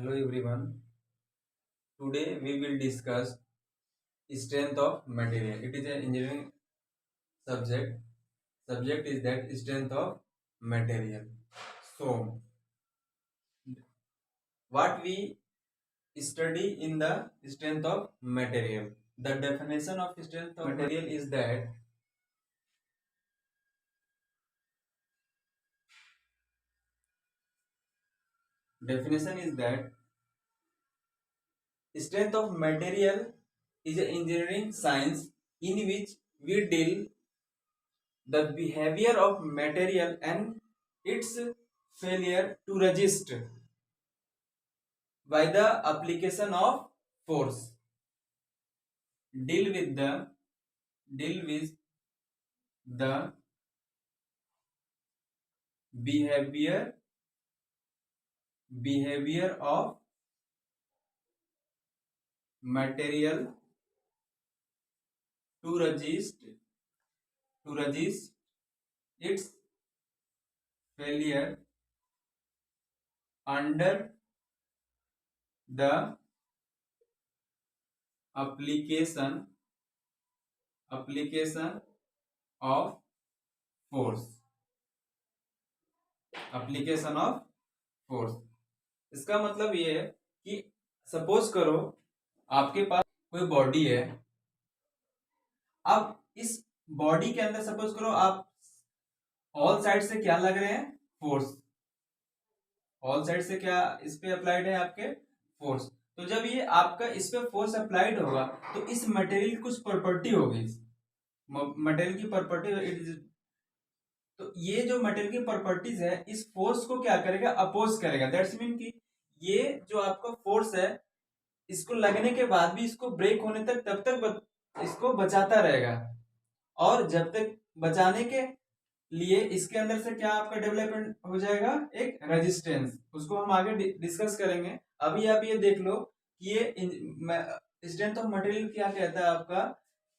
Hello everyone. Today we will discuss strength of material. It is an engineering subject. Subject is that strength of material. So what we study in the strength of material. The definition of strength of material is that definition is that strength of material is an engineering science in which we deal the behavior of material and its failure to resist by the application of force. Deal with the behavior of material to resist its failure under the application of force. Application of force, इसका मतलब ये है कि suppose करो आपके पास कोई body है। अब इस बॉडी के अंदर सपोज करो आप ऑल साइड से क्या लग रहे हैं, फोर्स। ऑल साइड से क्या इस पे अप्लाइड है, आपके फोर्स। तो जब ये आपका इस पे फोर्स अप्लाइड होगा तो इस मटेरियल की कुछ प्रॉपर्टी होगी, मटेरियल की प्रॉपर्टी। तो ये जो मटेरियल की प्रॉपर्टीज है इस फोर्स को क्या करेगा, अपोज करेगा। दैट्स मीन कि ये जो आपका फोर्स है इसको लगने के बाद भी इसको ब्रेक होने तक तब तक इसको बचाता रहेगा। और जब तक बचाने के लिए इसके अंदर से क्या आपका डेवलपमेंट हो जाएगा, एक रेजिस्टेंस। उसको हम आगे डिस्कस करेंगे। अभी आप ये देख लो कि ये स्ट्रेंथ ऑफ मटेरियल क्या कहता है आपका,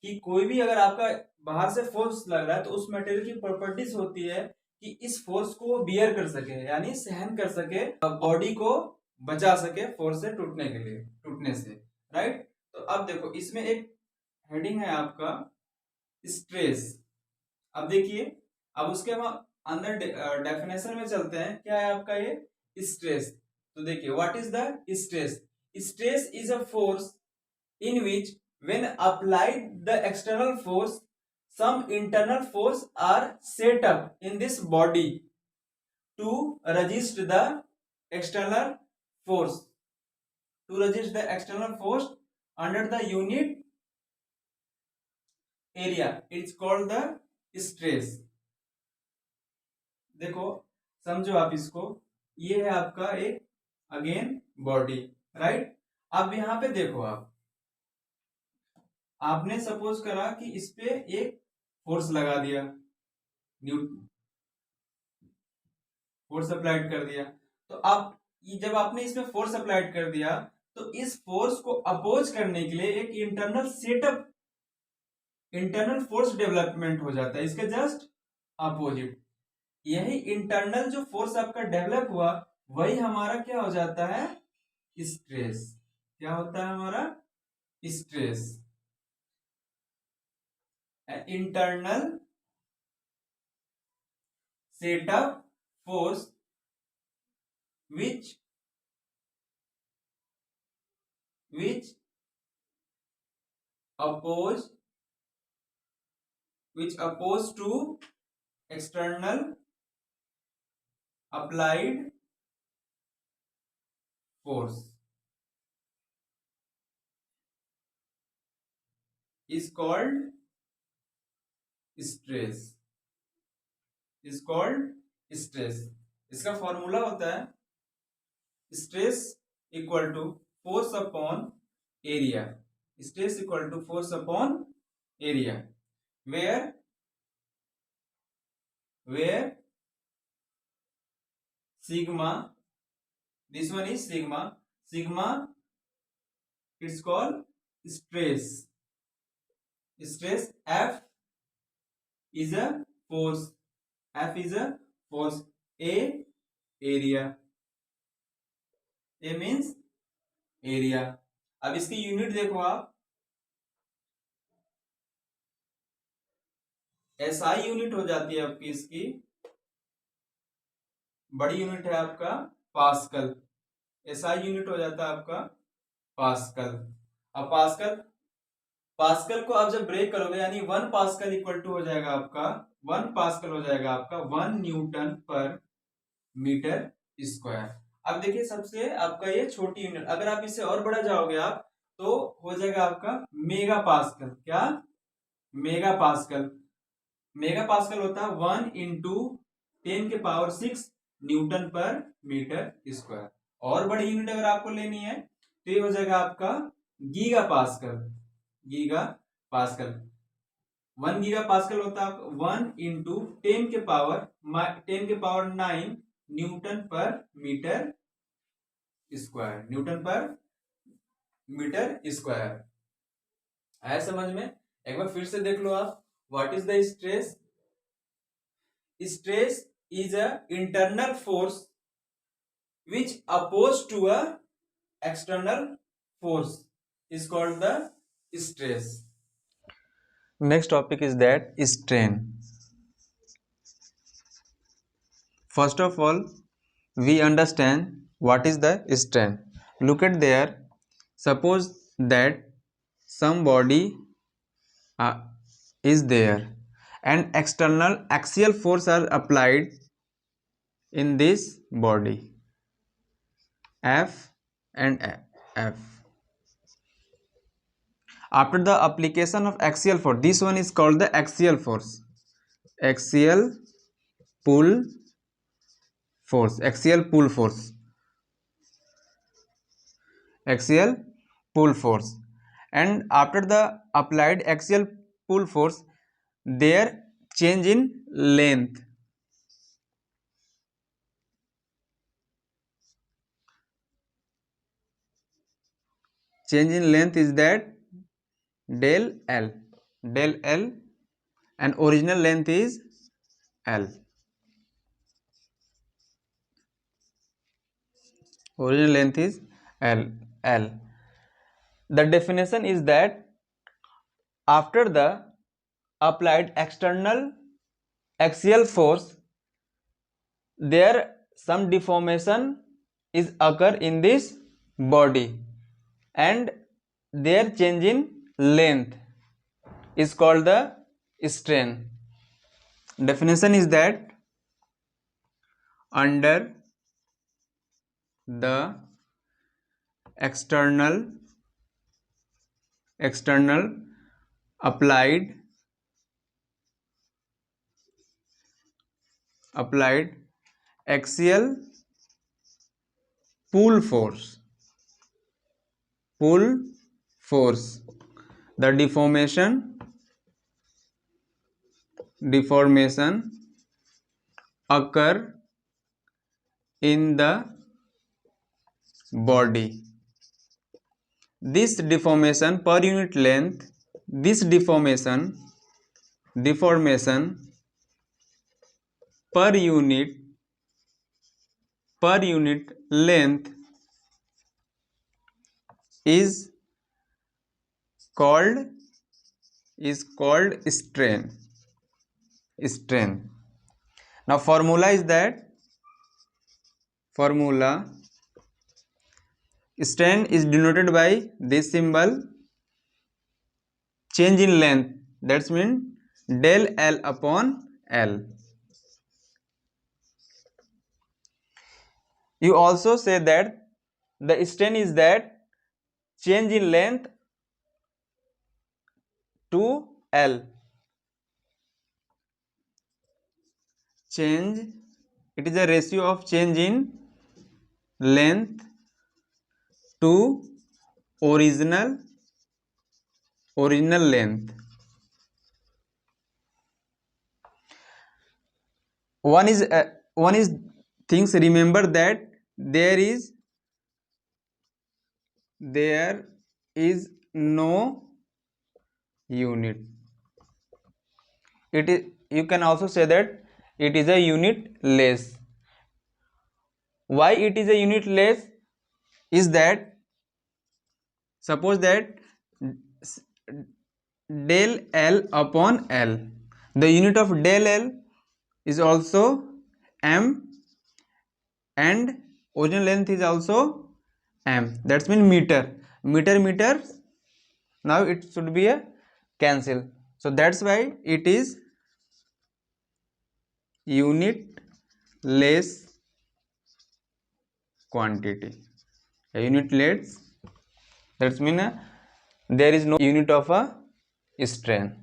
कि कोई भी अगर आपका बाहर से फोर्स लग रहा है तो उस मटेरियल की प्रॉपर्टीज होती है कि इस फोर्स को बियर कर सके, यानी सहन कर सके, बॉडी को बचा सके फोर्स से टूटने से। राइट। तो अब देखो इसमें एक हेडिंग है आपका स्ट्रेस। अब देखिए, अब उसके हम अंदर डेफिनेशन में चलते हैं। क्या है आपका ये स्ट्रेस। तो देखिए what is the stress. Stress is a force in which when applied the external force, some internal force are set up in this body to resist the external force, under the unit area. It's called the stress. देखो समझो आप इसको, ये है आपका एक again body. Right. अब यहां पे देखो आपने सपोज करा कि इस पे एक फोर्स लगा दिया, फोर्स अप्लाइड कर दिया। तो अब जब आपने इसमें फोर्स अप्लाइड कर दिया तो इस फोर्स को अपोज करने के लिए एक इंटरनल फोर्स डेवलपमेंट हो जाता है, इसके जस्ट अपोजिट। यही इंटरनल जो फोर्स आपका डेवलप हुआ वही हमारा क्या हो जाता है, स्ट्रेस। क्या होता है हमारा, stress. Internal setup force which oppose to external applied force is called stress। इसका फॉर्मूला होता है stress equal to force upon area. Stress equal to force upon area, where sigma, this one is sigma it's called stress। F is a force, A area। A means area. अब इसकी unit देखो आप, SI unit हो जाती है आपकी, इसकी बड़ी यूनिट है आपका पास्कल। एसआई यूनिट हो जाता है आपका पास्कल। अब पास्कल, पास्कल को आप जब ब्रेक करोगे यानी 1 पास्कल इक्वल टू हो जाएगा आपका, 1 पास्कल हो जाएगा आपका 1 न्यूटन पर मीटर स्क्वायर। अब देखिए सबसे आपका ये छोटी यूनिट, अगर आप इससे और बढ़ा जाओगे आप तो हो जाएगा आपका मेगा पास्कल। क्या? Mega pascal. मेगा पास्कल होता है 1 × 10⁶ न्यूटन पर मीटर स्क्वायर। और बड़ी यूनिट अगर आपको लेनी है तो ये हो जाएगा आपका giga pascal. Giga pascal, 1 giga pascal होता है 1 × 10⁻9 न्यूटन पर मीटर स्क्वायर। न्यूटन पर मीटर स्क्वायर। आया समझ में? एक बार फिर से देख लो आप, what is the stress? Stress is a internal force which opposed to a external force is called the stress. Next topic is that strain. First of all, we understand what is the strain. Look at there. Suppose that some body is there and external axial force are applied in this body, F and F. After the application of axial force, this one is called the axial force. Axial pull force. Axial pull force. Axial pull force. And after the applied axial pull force, there change in length. Change in length is that del L. Del L, and original length is L. Original length is L. The definition is that after the applied external axial force, there some deformation is occur in this body and their change in length is called the strain. Definition is that under the external applied axial pull force, the deformation occur in the body. This deformation per unit length, deformation per unit length is called strain. Now formula is that strain is denoted by this symbol, change in length, that's mean del L upon L. You also say that the strain is that change in length to L. It is a ratio of change in length to original length. One is things, remember that there is no unit. It is, you can also say that it is a unit less. Why it is a unit less? is that suppose that del L upon L, the unit of del L is also m and original length is also m, that's mean meter. Meter now it should be a cancel, so that's why it is unit less quantity. A unit less, that's mean there is no unit of a strain.